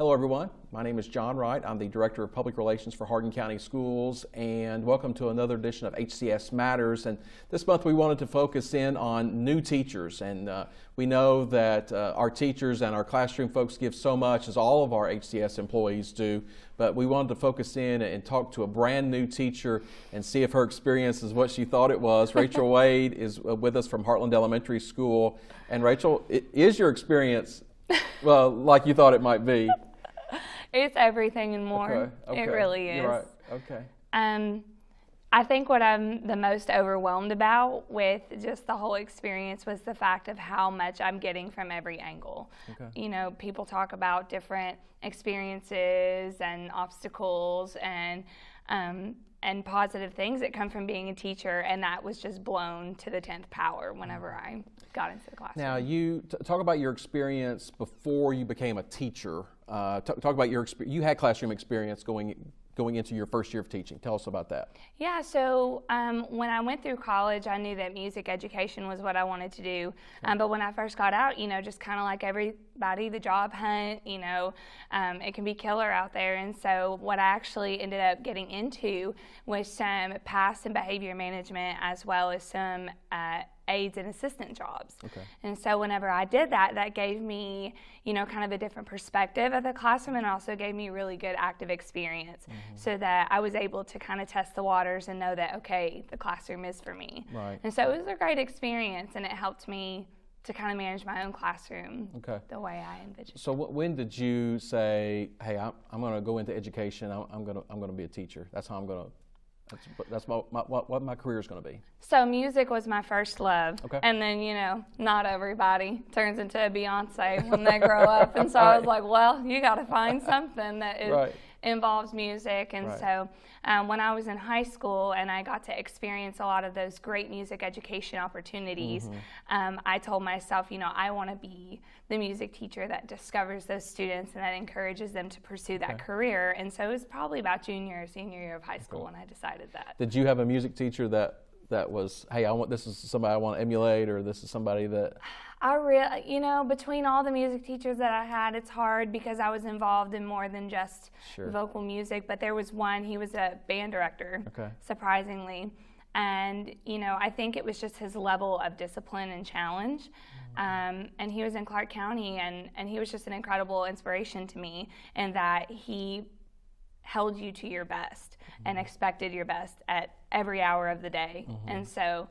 Hello everyone, my name is John Wright. I'm the Director of Public Relations for Hardin County Schools, and welcome to another edition of HCS Matters. And this month we wanted to focus in on new teachers, and we know that our teachers and our classroom folks give so much, as all of our HCS employees do, but we wanted to focus in and talk to a brand new teacher and see if her experience is what she thought it was. Rachel Wade is with us from Heartland Elementary School. And Rachel, is your experience, well, like you thought it might be? It's everything and more. Okay. It really is. You're right. Okay. I think what I'm the most overwhelmed about with just the whole experience was the fact of how much I'm getting from every angle. Okay. You know, people talk about different experiences and obstacles and positive things that come from being a teacher, and that was just blown to the 10th power whenever I got into the classroom. Now, you talk about your experience before you became a teacher. Talk about your experience. You had classroom experience going into your first year of teaching. Tell us about that. Yeah, so when I went through college, I knew that music education was what I wanted to do. But when I first got out, you know, just kind of like everybody, the job hunt, you know, it can be killer out there. And so what I actually ended up getting into was some past and behavior management, as well as some aides and assistant jobs. Okay. And so whenever I did that, that gave me, you know, kind of a different perspective of the classroom, and also gave me really good active experience, so that I was able to kind of test the waters and know that, okay, the classroom is for me. Right. And so it was a great experience, and it helped me to kind of manage my own classroom the way I envisioned. So when did you say, hey, I'm going to go into education, I'm going to be a teacher. That's how I'm going to, that's what my career is going to be. So music was my first love. Okay. And then, you know, not everybody turns into a Beyonce when they grow up. And so I was like, well, you got to find something that involves music. And so when I was in high school and I got to experience a lot of those great music education opportunities, I told myself, you know, I want to be the music teacher that discovers those students and that encourages them to pursue that career. And so it was probably about junior or senior year of high school when I decided that. Did you have a music teacher that was, hey, this is somebody I want to emulate, or this is somebody that... You know, between all the music teachers that I had, it's hard because I was involved in more than just vocal music. But there was one, he was a band director, surprisingly. And, you know, I think it was just his level of discipline and challenge. And he was in Clark County, and he was just an incredible inspiration to me, in that he held you to your best and expected your best at every hour of the day. And so,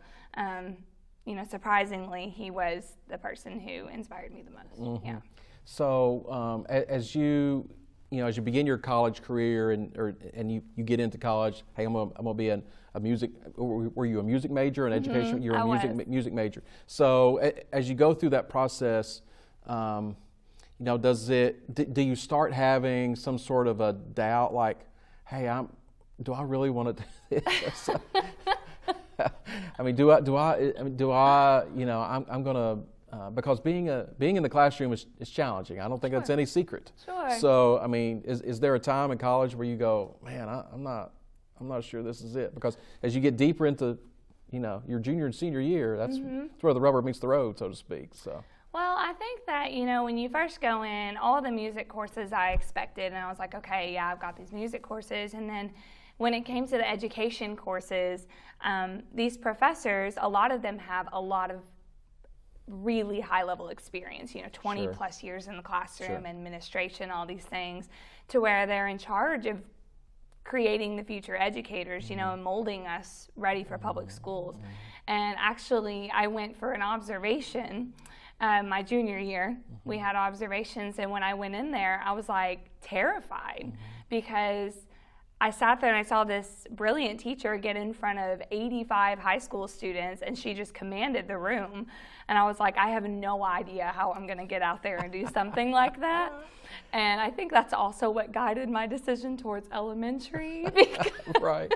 you know, surprisingly, he was the person who inspired me the most. Yeah. So as you begin your college career and you get into college, hey, I'm gonna be a music. Were you a music major in education? You were a music major. So as you go through that process, you know, do you start having some sort of a doubt, like, hey, do I really want to do this? I mean, do I? You know, I'm gonna because being in the classroom is challenging. I don't think that's any secret. Sure. So, I mean, is there a time in college where you go, man, I'm not sure this is it? Because as you get deeper into, you know, your junior and senior year, that's where the rubber meets the road, so to speak. So. Well, I think that, you know, when you first go in, all the music courses I expected, and I was like, okay, yeah, I've got these music courses, and then when it came to the education courses, these professors, a lot of them have a lot of really high-level experience, you know, 20 plus years in the classroom, administration, all these things, to where they're in charge of creating the future educators, you know, and molding us ready for public schools. And actually, I went for an observation my junior year. We had observations, and when I went in there, I was like terrified, because I sat there and I saw this brilliant teacher get in front of 85 high school students, and she just commanded the room. And I was like, I have no idea how I'm going to get out there and do something like that. And I think that's also what guided my decision towards elementary. Right.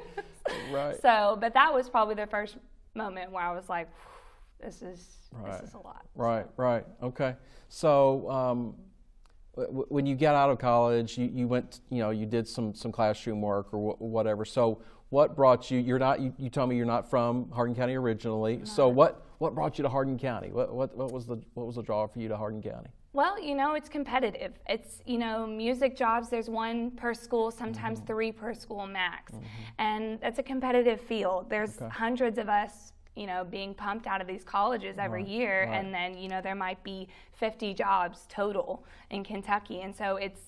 So, but that was probably the first moment where I was like, this is a lot. Right. Okay. So, when you got out of college, you went, you know, you did some classroom work or whatever. So what brought you? You told me you're not from Hardin County originally. So what brought you to Hardin County? What was the draw for you to Hardin County? Well, it's competitive. It's, music jobs, there's one per school, sometimes three per school max. And that's a competitive field. There's hundreds of us, being pumped out of these colleges every year. And then, there might be 50 jobs total in Kentucky. And so it's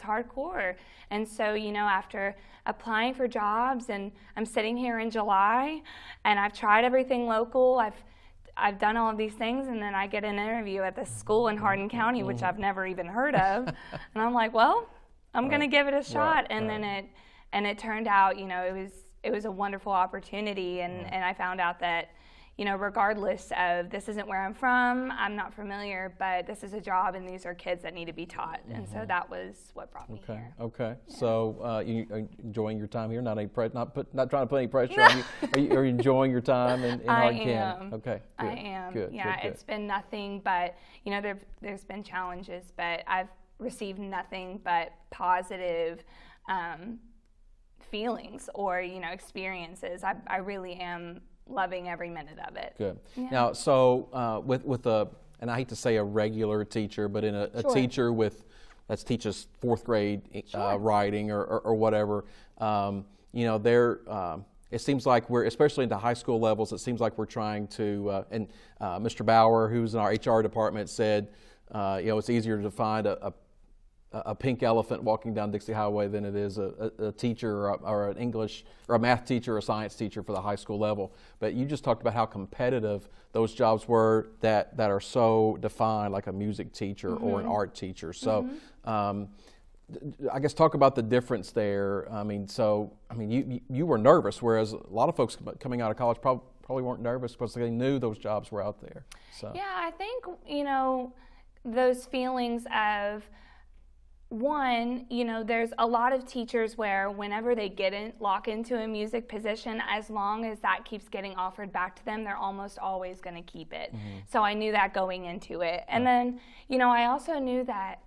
hardcore. And so, after applying for jobs, and I'm sitting here in July, and I've tried everything local, I've done all of these things, and then I get an interview at this school in Hardin County, which I've never even heard of, and I'm like, well, I'm going to give it a shot. And then it turned out, it was a wonderful opportunity, and I found out that, regardless of, this isn't where I'm from, I'm not familiar, but this is a job, and these are kids that need to be taught. And so that was what brought me here. Okay. Yeah. So you are enjoying your time here? Not trying to put any pressure on you. Are you enjoying your time in Hardin County? Okay. Good. I am. Good. Yeah, Good. It's been nothing but, there's been challenges, but I've received nothing but positive feelings or, experiences. I really am loving every minute of it. Good. Yeah. Now, so with and I hate to say a regular teacher, but in a teacher that teaches fourth grade writing or whatever, it seems like we're, especially into high school levels, it seems like we're trying to, and Mr. Bauer, who's in our HR department, said, it's easier to find a pink elephant walking down Dixie Highway than it is a teacher or an English or a math teacher or a science teacher for the high school level. But you just talked about how competitive those jobs were that are so defined, like a music teacher or an art teacher. So I guess talk about the difference there. You were nervous, whereas a lot of folks coming out of college probably weren't nervous because they knew those jobs were out there. So. Yeah, I think, those feelings of, one, there's a lot of teachers where whenever they lock into a music position, as long as that keeps getting offered back to them, they're almost always going to keep it. So I knew that going into it. And then, I also knew that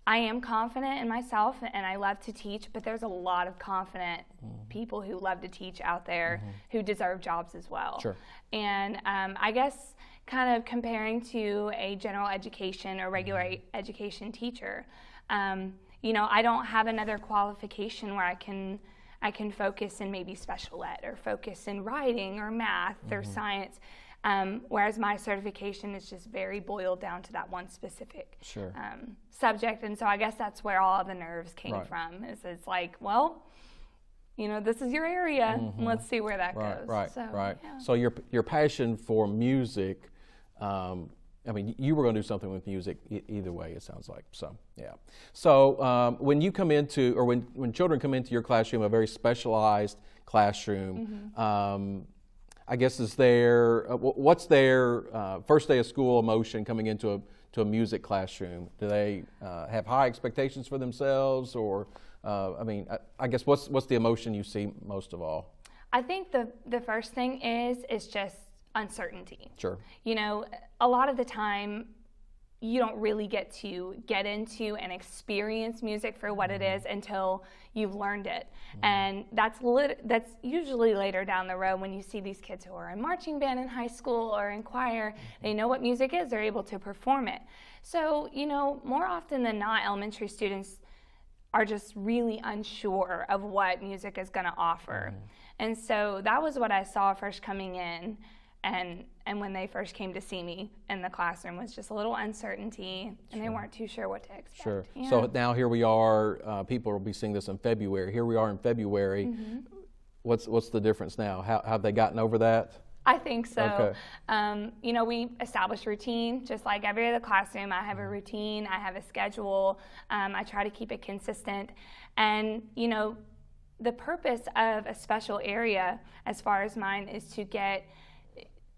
I am confident in myself and I love to teach, but there's a lot of confident people who love to teach out there who deserve jobs as well. Sure. And I guess kind of comparing to a general education or regular education teacher, I don't have another qualification where I can focus in maybe special ed or focus in writing or math or science, whereas my certification is just very boiled down to that one specific subject. And so I guess that's where all of the nerves came from. It's like, well, this is your area. Let's see where that goes. Right. Yeah. So your passion for music. You were going to do something with music either way, it sounds like. So, yeah. So, when you come into, or when children come into your classroom, a very specialized classroom, I guess what's their first day of school emotion coming into a music classroom? Do they have high expectations for themselves, or I guess what's the emotion you see most of all? I think the first thing is just uncertainty. Sure. A lot of the time you don't really get into and experience music for what it is until you've learned it. And that's usually later down the road when you see these kids who are in marching band in high school or in choir, they know what music is, they're able to perform it. So, more often than not, elementary students are just really unsure of what music is going to offer. And so that was what I saw first coming in. And when they first came to see me in the classroom was just a little uncertainty, and they weren't too sure what to expect. Sure. Yeah. So now here we are. People will be seeing this in February. Here we are in February. What's the difference now? How have they gotten over that? I think so. Okay. We establish routine, just like every other classroom. I have a routine. I have a schedule. I try to keep it consistent. And, the purpose of a special area, as far as mine, is to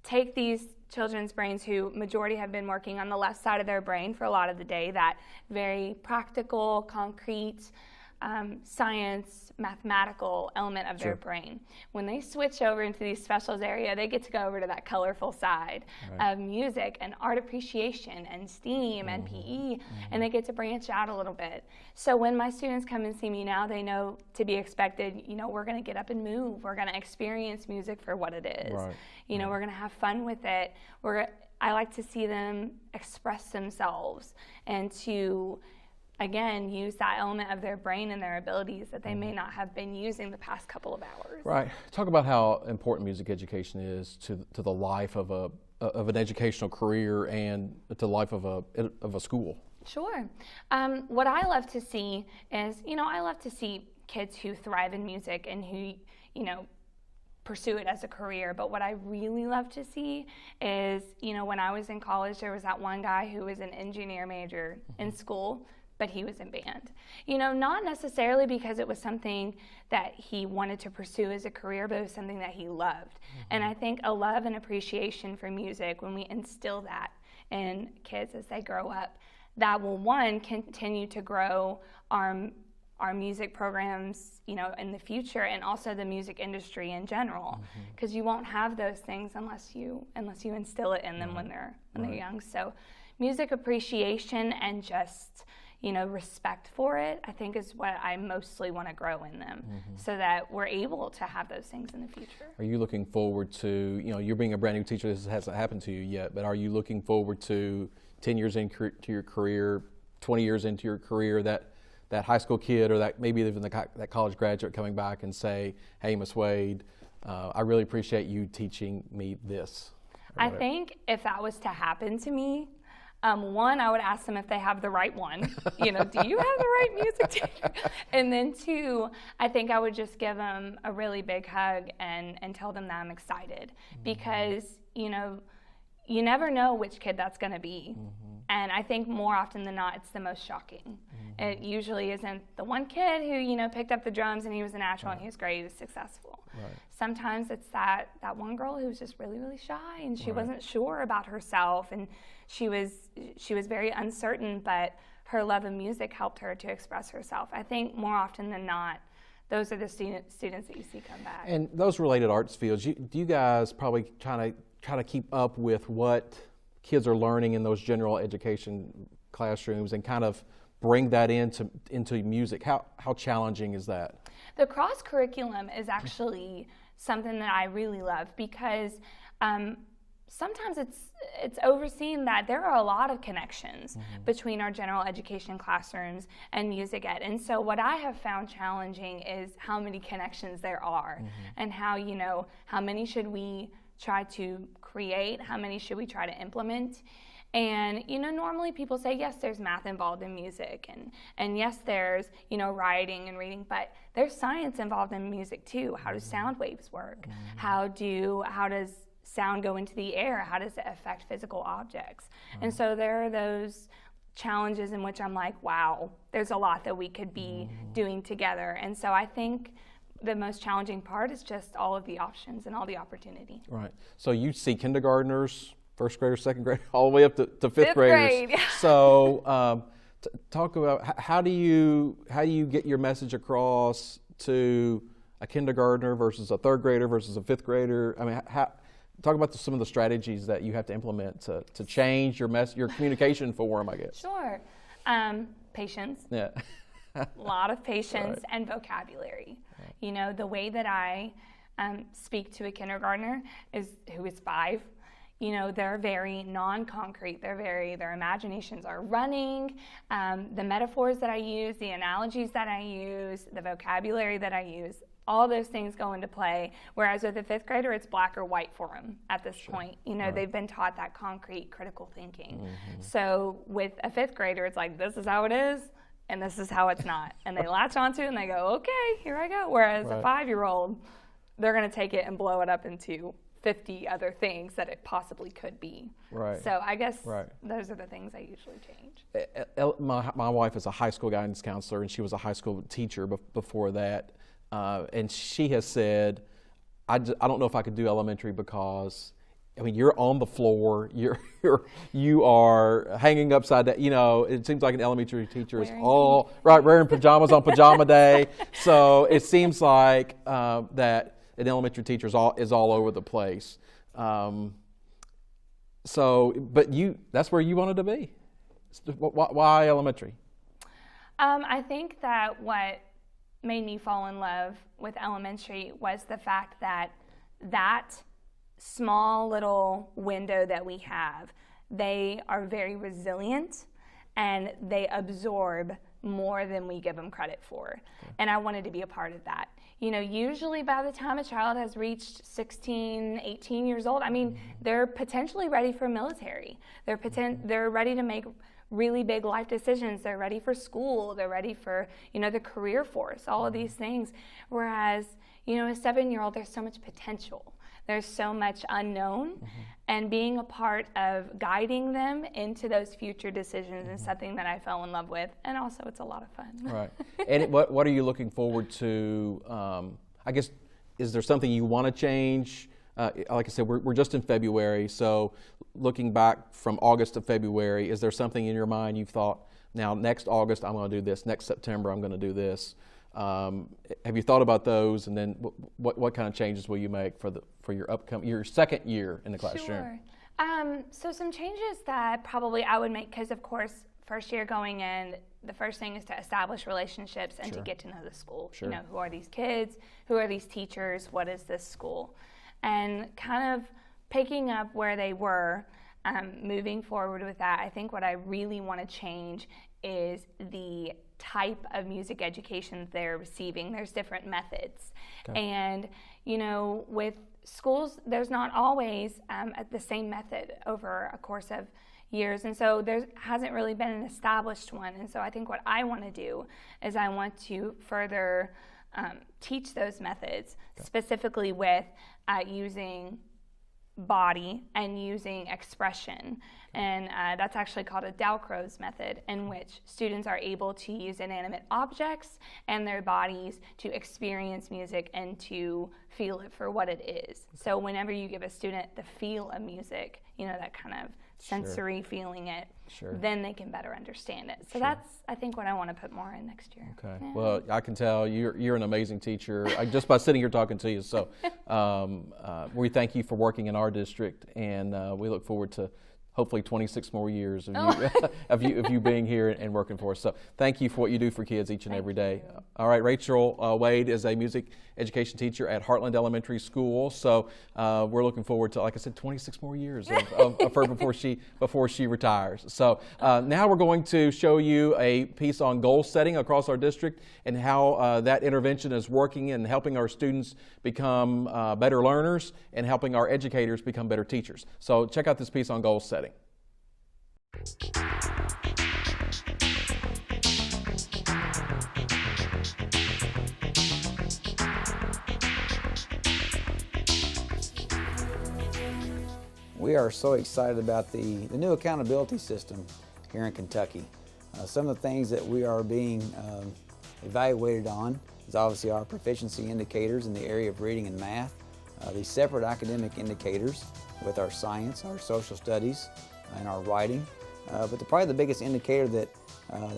take these children's brains who majority have been working on the left side of their brain for a lot of the day, that very practical, concrete, science, mathematical element of their brain. When they switch over into these specials area, they get to go over to that colorful side of music and art appreciation and STEAM and PE, and they get to branch out a little bit. So when my students come and see me now, they know to be expected, we're going to get up and move. We're going to experience music for what it is. We're going to have fun with it. I like to see them express themselves and to, again, use that element of their brain and their abilities that they may not have been using the past couple of hours. Right. Talk about how important music education is to the life of an educational career and to the life of a school. Sure. What I love to see is, I love to see kids who thrive in music and who, pursue it as a career. But what I really love to see is, when I was in college, there was that one guy who was an engineer major in school, but he was in band. Not necessarily because it was something that he wanted to pursue as a career, but it was something that he loved. And I think a love and appreciation for music, when we instill that in kids as they grow up, that will, one, continue to grow our music programs, in the future, and also the music industry in general, because you won't have those things unless you instill it in them when they're young. So, music appreciation and just respect for it, I think, is what I mostly want to grow in them, so that we're able to have those things in the future. Are you looking forward to, you're being a brand new teacher, this hasn't happened to you yet, but are you looking forward to 10 years into your career, 20 years into your career, that high school kid or that maybe even that college graduate coming back and say, hey, Ms. Wade, I really appreciate you teaching me this? I think if that was to happen to me, one, I would ask them if they have the right one. Do you have the right music teacher? And then two, I think I would just give them a really big hug and tell them that I'm excited, because, you never know which kid that's going to be. And I think more often than not, it's the most shocking. It usually isn't the one kid who, picked up the drums and he was a natural and he was great, he was successful. Sometimes it's that one girl who was just really, really shy and she wasn't sure about herself, and she was very uncertain, but her love of music helped her to express herself. I think more often than not, those are the students that you see come back. And those related arts fields, do you guys probably try to keep up with what kids are learning in those general education classrooms and kind of bring that into music? How challenging is that? The cross curriculum is actually something that I really love, because sometimes it's overseen that there are a lot of connections between our general education classrooms and music ed. And so what I have found challenging is how many connections there are, and how many should we try to create, how many should we try to implement. And, normally people say, yes, there's math involved in music, and yes, there's, writing and reading, but there's science involved in music too. How do sound waves work? How does sound go into the air? How does it affect physical objects? And so there are those challenges in which I'm like, wow, there's a lot that we could be doing together. And so I think the most challenging part is just all of the options and all the opportunity. Right. So you see kindergartners, first graders, second grade, all the way up to fifth graders. Grade. So talk about how do you get your message across to a kindergartner versus a third grader versus a fifth grader? I mean, talk about some of the strategies that you have to implement to change your communication for them, I guess. Sure. Patience. Yeah. A lot of patience and vocabulary. The way that I speak to a kindergartner who is 5, they're very non-concrete. Their imaginations are running. The metaphors that I use, the analogies that I use, the vocabulary that I use, all those things go into play. Whereas with a fifth grader, it's black or white for them at this point. They've been taught that concrete, critical thinking. So with a fifth grader, it's like, this is how it is, and this is how it's not. And they latch onto it and they go, okay, here I go. Whereas a 5-year-old, they're going to take it and blow it up into 50 other things that it possibly could be. Right. So I guess those are the things I usually change. My wife is a high school guidance counselor, and she was a high school teacher before that. And she has said, I don't know if I could do elementary because, you're on the floor, you are hanging upside down. It seems like an elementary teacher is wearing pajamas on pajama day. So it seems like that an elementary teacher is all over the place. But that's where you wanted to be. Why elementary? I think that what made me fall in love with elementary was the fact that small little window that we have, they are very resilient and they absorb more than we give them credit for. Okay. And I wanted to be a part of that. You know, usually by the time a child has reached 16, 18 years old, I mean, they're potentially ready for military. They're ready to make really big life decisions. They're ready for school. They're ready for, you know, the career force, all of these things. Whereas, you know, a 7-year-old, there's so much potential. There's so much unknown, and being a part of guiding them into those future decisions is something that I fell in love with, and also it's a lot of fun. Right. And what are you looking forward to? I guess, is there something you want to change? Like I said, we're just in February, so looking back from August to February, is there something in your mind you've thought, now next August I'm going to do this, next September I'm going to do this? Have you thought about those, and then what kind of changes will you make for your second year in the classroom? Sure. So some changes that probably I would make, because of course first year going in, the first thing is to establish relationships and to get to know the school. Sure. You know, who are these kids? Who are these teachers? What is this school? And kind of picking up where they were, moving forward with that. I think what I really want to change is the type of music education they're receiving. There's different methods. Okay. And, you know, with schools, there's not always the same method over a course of years. And so there hasn't really been an established one. And so I think what I want to do is I want to further teach those methods, specifically with using body and using expression. And that's actually called a Dalcroze method, in which students are able to use inanimate objects and their bodies to experience music and to feel it for what it is. So whenever you give a student the feel of music, you know, that kind of sensory feeling it, then they can better understand it. So that's, I think, what I want to put more in next year. Okay. Yeah. Well, I can tell you're an amazing teacher just by sitting here talking to you. So we thank you for working in our district, and we look forward to hopefully 26 more years of you being here and working for us. So thank you for what you do for kids each and every day. All right, Rachel Wade is a music education teacher at Heartland Elementary School. So we're looking forward to, like I said, 26 more years of her before she retires. So now we're going to show you a piece on goal setting across our district and how that intervention is working and helping our students become better learners and helping our educators become better teachers. So check out this piece on goal setting. We are so excited about the new accountability system here in Kentucky. Some of the things that we are being evaluated on is obviously our proficiency indicators in the area of reading and math, these separate academic indicators with our science, our social studies, and our writing. But probably the biggest indicator that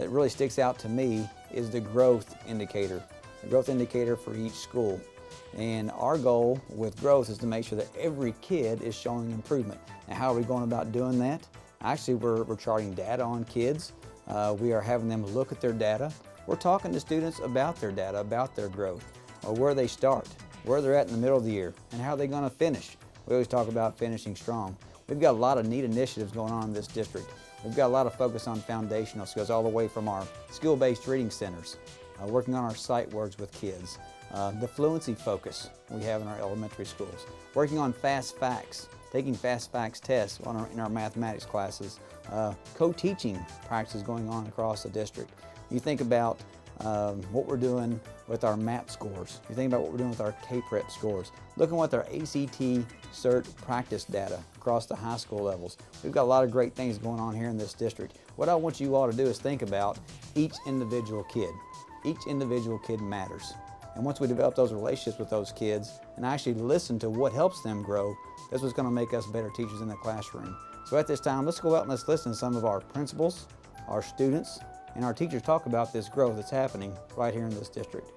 really sticks out to me is the growth indicator for each school. And our goal with growth is to make sure that every kid is showing improvement. And how are we going about doing that? Actually, we're charting data on kids. We are having them look at their data. We're talking to students about their data, about their growth, or where they start, where they're at in the middle of the year, and how they're going to finish. We always talk about finishing strong. We've got a lot of neat initiatives going on in this district. We've got a lot of focus on foundational skills, all the way from our skill-based reading centers, working on our sight words with kids, the fluency focus we have in our elementary schools, working on fast facts, taking fast facts tests in our mathematics classes, co-teaching practices going on across the district. You think about what we're doing with our MAP scores. You think about what we're doing with our K-Prep scores. Looking at our ACT cert practice data across the high school levels. We've got a lot of great things going on here in this district. What I want you all to do is think about each individual kid. Each individual kid matters. And once we develop those relationships with those kids and actually listen to what helps them grow, that's what's going to make us better teachers in the classroom. So at this time, let's go out and let's listen to some of our principals, our students, and our teachers talk about this growth that's happening right here in this district.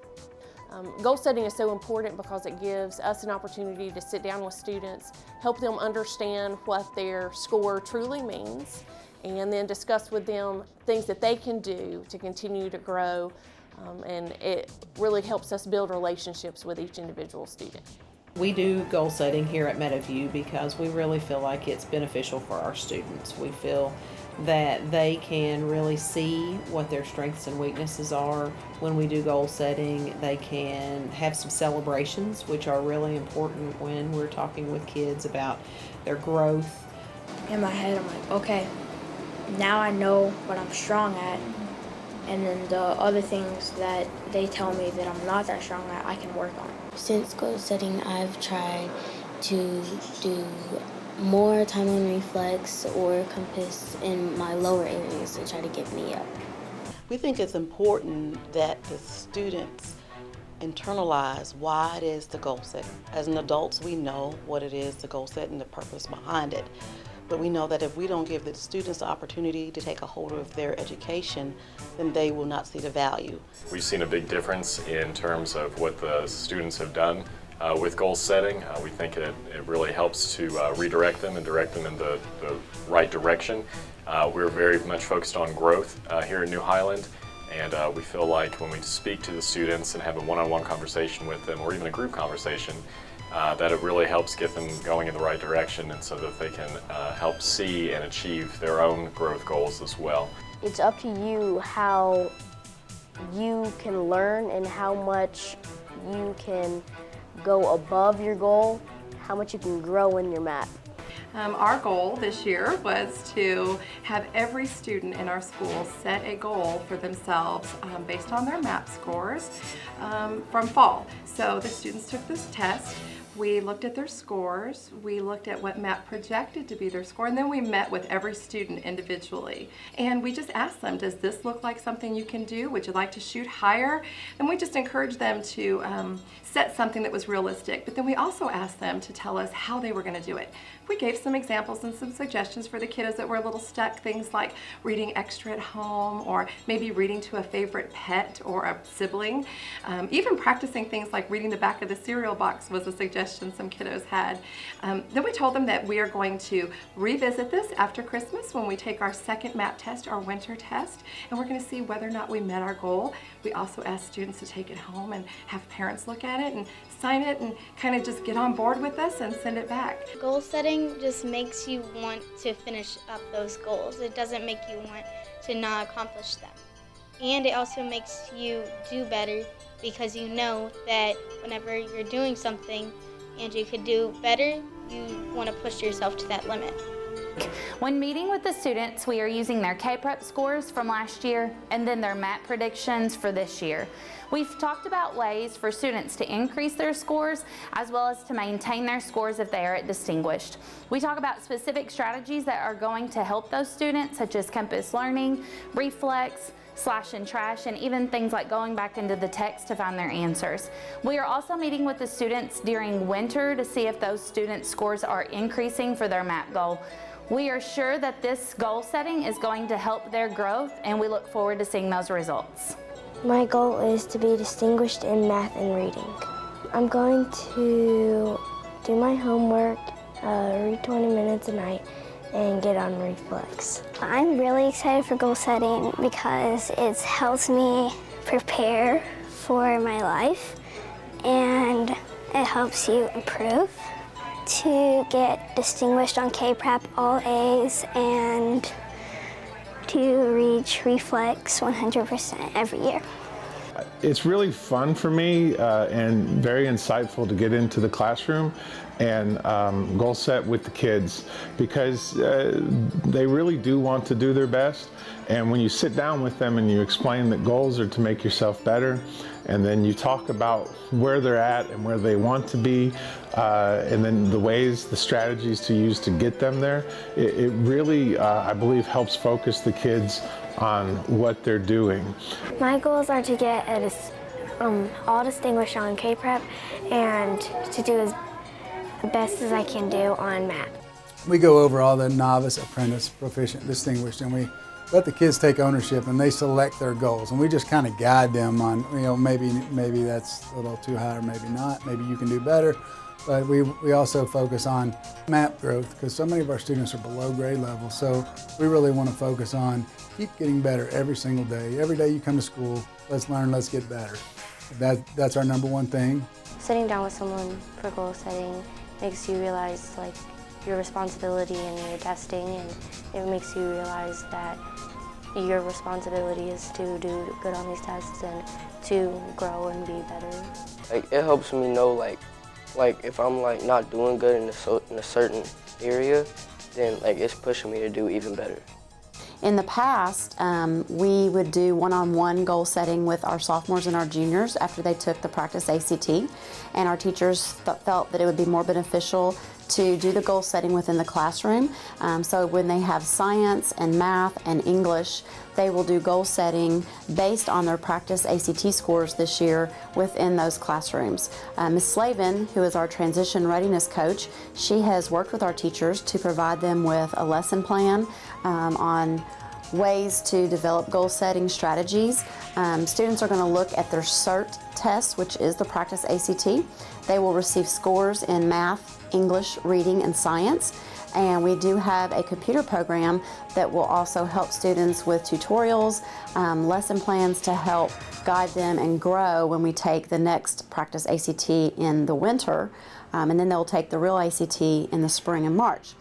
Goal setting is so important because it gives us an opportunity to sit down with students, help them understand what their score truly means, and then discuss with them things that they can do to continue to grow. And it really helps us build relationships with each individual student. We do goal setting here at Meadowview because we really feel like it's beneficial for our students. We feel that they can really see what their strengths and weaknesses are. When we do goal setting, they can have some celebrations, which are really important when we're talking with kids about their growth. In my head, I'm like, okay, now I know what I'm strong at, and then the other things that they tell me that I'm not that strong at, I can work on. Since goal setting, I've tried to do more time on reflex or compass in my lower areas to try to get me up. We think it's important that the students internalize why it is the goal setting. As an adults, we know what it is, the goal setting, the purpose behind it. But we know that if we don't give the students the opportunity to take a hold of their education, then they will not see the value. We've seen a big difference in terms of what the students have done with goal setting. We think it really helps to redirect them and direct them in the right direction. We're very much focused on growth here in New Highland, and we feel like when we speak to the students and have a one-on-one conversation with them, or even a group conversation, that it really helps get them going in the right direction, and so that they can help see and achieve their own growth goals as well. It's up to you how you can learn and how much you can go above your goal, how much you can grow in your math. Our goal this year was to have every student in our school set a goal for themselves based on their MAP scores from fall. So the students took this test. We looked at their scores, we looked at what MAP projected to be their score, and then we met with every student individually. And we just asked them, does this look like something you can do? Would you like to shoot higher? And we just encouraged them to set something that was realistic, but then we also asked them to tell us how they were going to do it. We gave some examples and some suggestions for the kiddos that were a little stuck, things like reading extra at home, or maybe reading to a favorite pet or a sibling. Even practicing things like reading the back of the cereal box was a suggestion some kiddos had. Then we told them that we are going to revisit this after Christmas when we take our second MAP test, our winter test, and we're going to see whether or not we met our goal. We also asked students to take it home and have parents look at it and sign it and kind of just get on board with us and send it back. Goal setting just makes you want to finish up those goals. It doesn't make you want to not accomplish them. And it also makes you do better because you know that whenever you're doing something and you could do better, you want to push yourself to that limit. When meeting with the students, we are using their K-Prep scores from last year and then their MAP predictions for this year. We've talked about ways for students to increase their scores as well as to maintain their scores if they are at distinguished. We talk about specific strategies that are going to help those students, such as compass learning, reflex, slash and trash, and even things like going back into the text to find their answers. We are also meeting with the students during winter to see if those students' scores are increasing for their MAP goal. We are sure that this goal setting is going to help their growth, and we look forward to seeing those results. My goal is to be distinguished in math and reading. I'm going to do my homework, read 20 minutes a night, and get on reflex. I'm really excited for goal setting because it helps me prepare for my life and it helps you improve to get distinguished on K-Prep, all A's, and to reach reflex 100% every year. It's really fun for me and very insightful to get into the classroom and goal set with the kids because they really do want to do their best. And when you sit down with them and you explain that goals are to make yourself better, and then you talk about where they're at and where they want to be, and then the ways, the strategies to use to get them there, it really, I believe, helps focus the kids on what they're doing. My goals are to get all distinguished on K-Prep and to do as best as I can do on MAP. We go over all the novice, apprentice, proficient, distinguished, and we let the kids take ownership and they select their goals, and we just kind of guide them on, you know, maybe that's a little too high or maybe not, maybe you can do better. But we also focus on MAP growth because so many of our students are below grade level, so we really want to focus on keep getting better every single day. Every day you come to school, let's learn, let's get better. That's our number one thing. Sitting down with someone for goal setting makes you realize like your responsibility in your testing, and it makes you realize that your responsibility is to do good on these tests and to grow and be better. Like, it helps me know like if I'm like not doing good in a certain area, then like it's pushing me to do even better. In the past, we would do one-on-one goal setting with our sophomores and our juniors after they took the practice ACT, and our teachers felt that it would be more beneficial to do the goal setting within the classroom. So when they have science and math and English, they will do goal setting based on their practice ACT scores this year within those classrooms. Ms. Slavin, who is our transition readiness coach, she has worked with our teachers to provide them with a lesson plan on ways to develop goal setting strategies. Students are going to look at their CERT test, which is the practice ACT. They will receive scores in math, English, reading, and science. And we do have a computer program that will also help students with tutorials, lesson plans to help guide them and grow when we take the next practice ACT in the winter. And then they'll take the real ACT in the spring and March.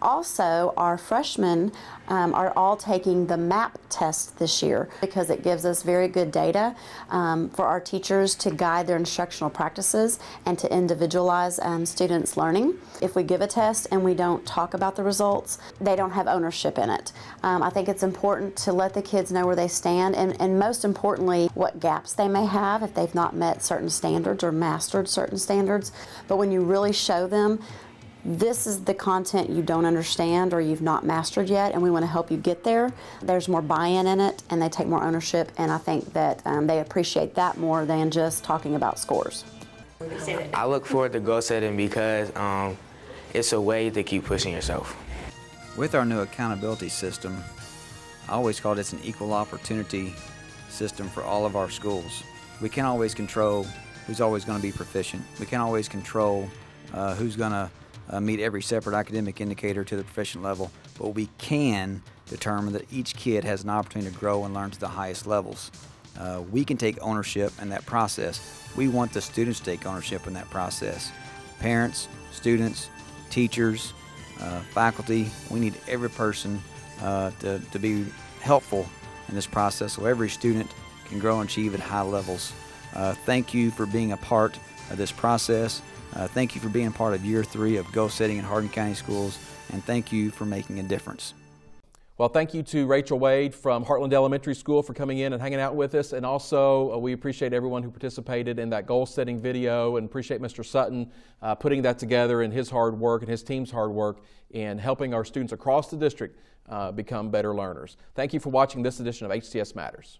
Also, our freshmen are all taking the MAP test this year because it gives us very good data for our teachers to guide their instructional practices and to individualize students' learning. If we give a test and we don't talk about the results, they don't have ownership in it. I think it's important to let the kids know where they stand and most importantly, what gaps they may have if they've not met certain standards or mastered certain standards. But when you really show them this is the content you don't understand or you've not mastered yet, and we want to help you get there, there's more buy-in in it, and they take more ownership, and I think that they appreciate that more than just talking about scores. I look forward to goal setting because it's a way to keep pushing yourself. With our new accountability system, I always call this an equal opportunity system for all of our schools. We can't always control who's always going to be proficient. We can't always control who's going to meet every separate academic indicator to the proficient level, but we can determine that each kid has an opportunity to grow and learn to the highest levels. We can take ownership in that process. We want the students to take ownership in that process. Parents, students, teachers, faculty, we need every person to be helpful in this process so every student can grow and achieve at high levels. Thank you for being a part of this process. Thank you for being part of year 3 of goal setting in Hardin County Schools, and thank you for making a difference. Well, thank you to Rachel Wade from Heartland Elementary School for coming in and hanging out with us, and also we appreciate everyone who participated in that goal setting video, and appreciate Mr. Sutton putting that together and his hard work and his team's hard work in helping our students across the district become better learners. Thank you for watching this edition of HCS Matters.